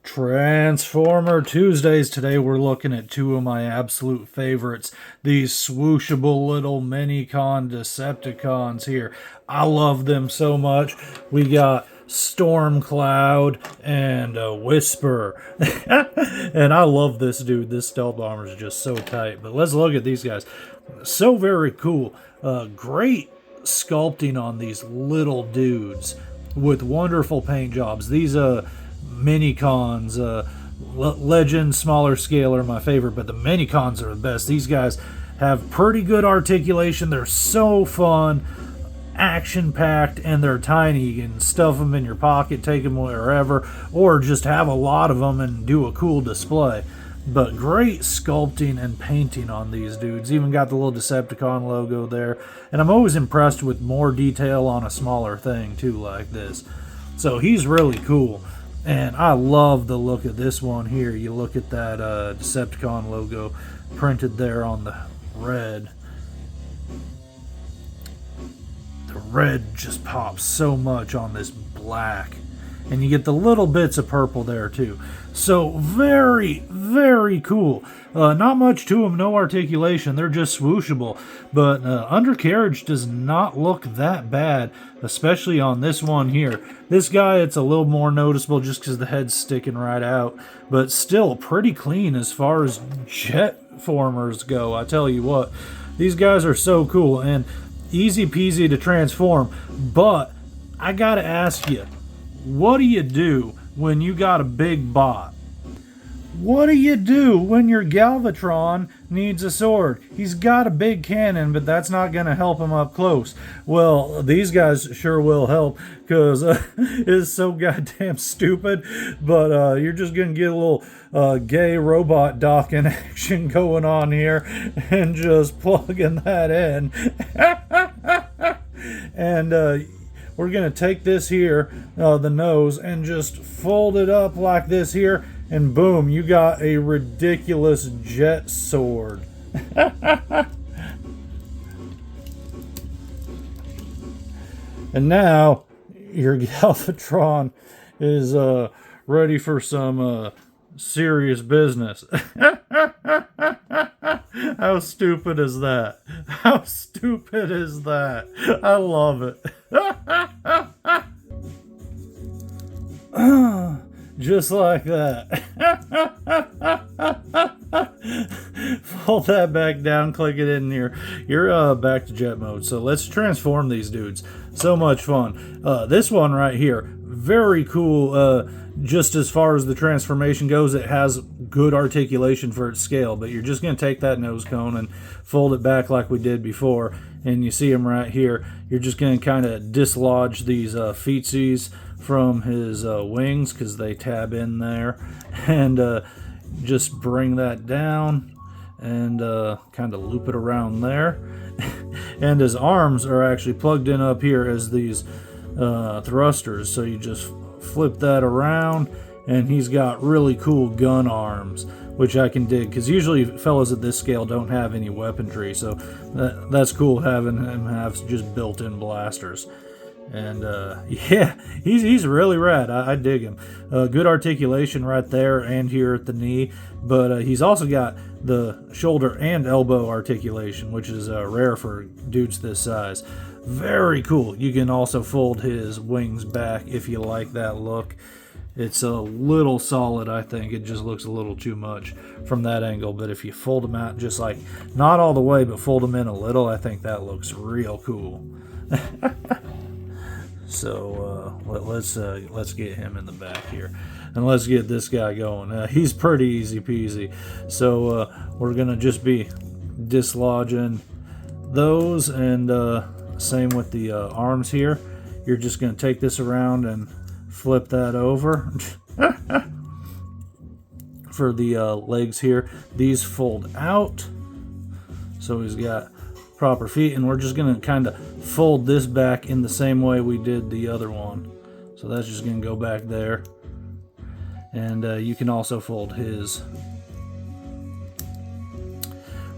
Transformer Tuesdays. Today we're looking at two of my absolute favorites. These swooshable little Minicon Decepticons here. I love them so much. We got Stormcloud and Whisper. And I love this dude. This stealth armor is just so tight. But let's look at these guys. So very cool. Great sculpting on these little dudes with wonderful paint jobs. These Minicons, Legend, smaller scale are my favorite, but the Minicons are the best. These guys have pretty good articulation. They're so fun, action-packed, and they're tiny. You can stuff them in your pocket, take them wherever, or just have a lot of them and do a cool display. But great sculpting and painting on these dudes. Even got the little Decepticon logo there. And I'm always impressed with more detail on a smaller thing, too, like this. So he's really cool. And I love the look of this one here. You look at that Decepticon logo printed there on the red. The red just pops so much on this black. And you get the little bits of purple there too. So very, very cool. Not much to them, no articulation. They're just swooshable. But undercarriage does not look that bad, especially on this one here. This guy, it's a little more noticeable just because the head's sticking right out. But still pretty clean as far as jet formers go. I tell you what, these guys are so cool and easy peasy to transform. But I gotta ask you, what do you do when you got a big bot? What do you do when your Galvatron needs a sword? He's got a big cannon, but that's not going to help him up close. Well, these guys sure will help, because it's so goddamn stupid. But you're just going to get a little gay robot docking action going on here, and just plugging that in. And we're going to take this here, the nose, and just fold it up like this here, and boom, you got a ridiculous jet sword. And now your Galvatron is ready for some serious business. How stupid is that? How stupid is that? I love it. Just like that. Fold that back down, click it in here. You're back to jet mode. So let's transform these dudes. So much fun. This one right here, very cool. Just as far as the transformation goes, it has good articulation for its scale, but you're just going to take that nose cone and fold it back like we did before, and you see him right here. You're just going to kind of dislodge these feetsies from his wings, because they tab in there, and just bring that down and kind of loop it around there. And his arms are actually plugged in up here as these thrusters, so you just flip that around, and he's got really cool gun arms, which I can dig, because usually fellows at this scale don't have any weaponry, so that's cool having him have just built-in blasters. And yeah, he's really rad. I dig him. Good articulation right there and here at the knee, but he's also got the shoulder and elbow articulation, which is rare for dudes this size. Very cool. You can also fold his wings back if you like that look. It's a little solid, I think. It just looks a little too much from that angle, but if you fold them out just like, not all the way, but fold them in a little, I think that looks real cool. So let's get him in the back here, and let's get this guy going. He's pretty easy peasy. So we're gonna just be dislodging those, and same with the arms here. You're just gonna take this around and flip that over. For the legs here, these fold out, so he's got proper feet, and we're just going to kind of fold this back in the same way we did the other one. So that's just going to go back there, and you can also fold his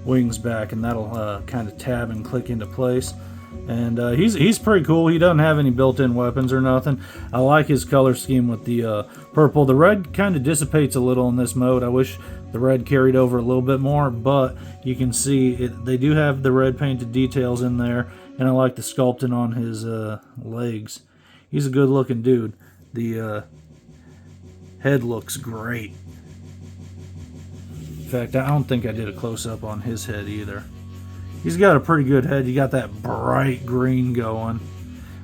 wings back, and that'll kind of tab and click into place. And he's pretty cool. He doesn't have any built-in weapons or nothing. I like his color scheme with the purple. The red kind of dissipates a little in this mode. I wish the red carried over a little bit more, but you can see they do have the red painted details in there, and I like the sculpting on his legs. He's a good-looking dude. The head looks great. In fact, I don't think I did a close-up on his head either. He's got a pretty good head. You got that bright green going,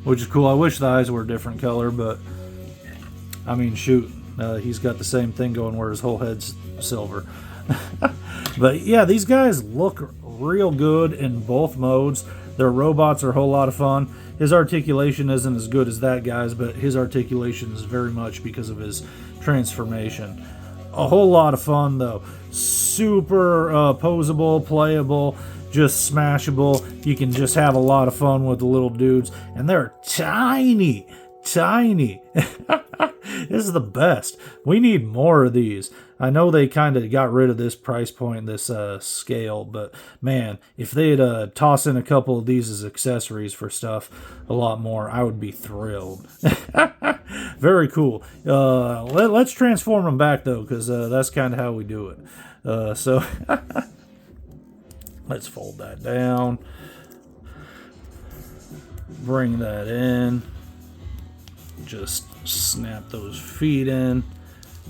which is cool. I wish the eyes were a different color, but I mean, shoot, he's got the same thing going where his whole head's silver. But yeah, these guys look real good in both modes. Their robots are a whole lot of fun. His articulation isn't as good as that guy's, but his articulation is very much because of his transformation. A whole lot of fun though. Super posable, playable, just smashable. You can just have a lot of fun with the little dudes, and they're tiny. This is the best. We need more of these. I know they kind of got rid of this price point, this scale, but man, if they'd toss in a couple of these as accessories for stuff a lot more, I would be thrilled. Very cool. Let's transform them back though, because that's kind of how we do it. So let's fold that down, bring that in, just snap those feet in,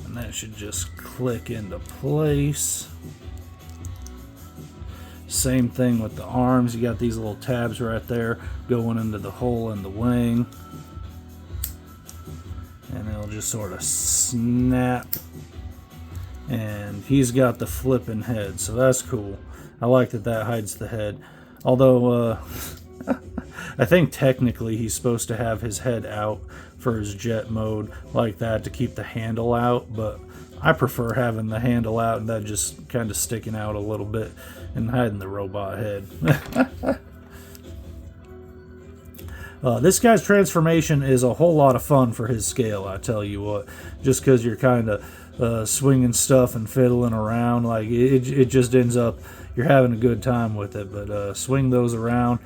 and that should just click into place. Same thing with the arms. You got these little tabs right there going into the hole in the wing, and it'll just sort of snap. And he's got the flipping head, so that's cool. I like that hides the head, although I think technically he's supposed to have his head out for his jet mode like that to keep the handle out, but I prefer having the handle out and that just kind of sticking out a little bit and hiding the robot head. This guy's transformation is a whole lot of fun for his scale, I tell you what, just because you're kind of swinging stuff and fiddling around. Like it just ends up you're having a good time with it. But swing those around.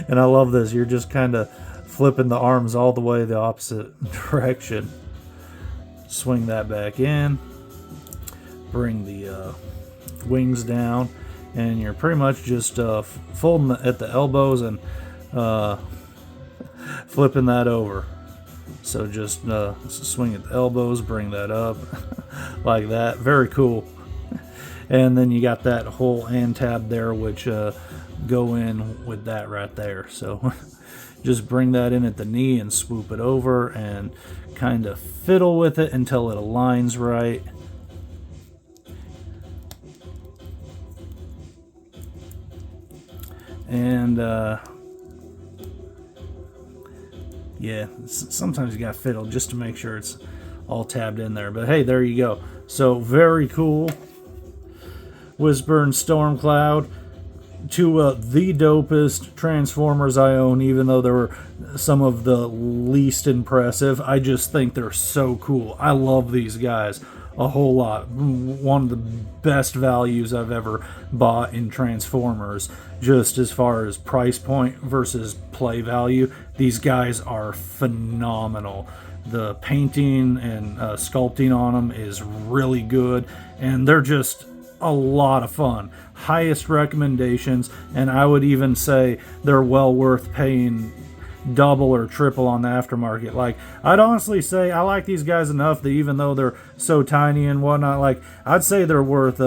And I love this. You're just kind of flipping the arms all the way the opposite direction. Swing that back in. Bring the wings down. And you're pretty much just folding at the elbows and flipping that over. So just swing at the elbows, bring that up like that. Very cool. And then you got that whole and tab there, which go in with that right there. So just bring that in at the knee and swoop it over and kind of fiddle with it until it aligns right. And yeah, sometimes you got to fiddle just to make sure it's all tabbed in there. But hey, there you go. So very cool. Whisper and Stormcloud, two of the dopest Transformers I own, even though they were some of the least impressive. I just think they're so cool. I love these guys a whole lot. One of the best values I've ever bought in Transformers, just as far as price point versus play value. These guys are phenomenal. The painting and sculpting on them is really good, and they're just a lot of fun. Highest recommendations, and I would even say they're well worth paying double or triple on the aftermarket. Like, I'd honestly say I like these guys enough that even though they're so tiny and whatnot, like, I'd say they're worth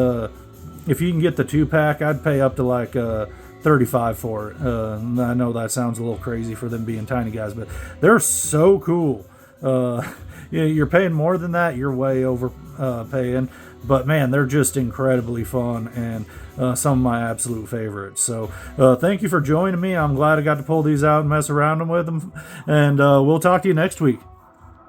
if you can get the 2-pack, I'd pay up to like $35 for it. I know that sounds a little crazy for them being tiny guys, but they're so cool. You're paying more than that, you're way over paying. But man, they're just incredibly fun and some of my absolute favorites. So thank you for joining me. I'm glad I got to pull these out and mess around with them. And we'll talk to you next week.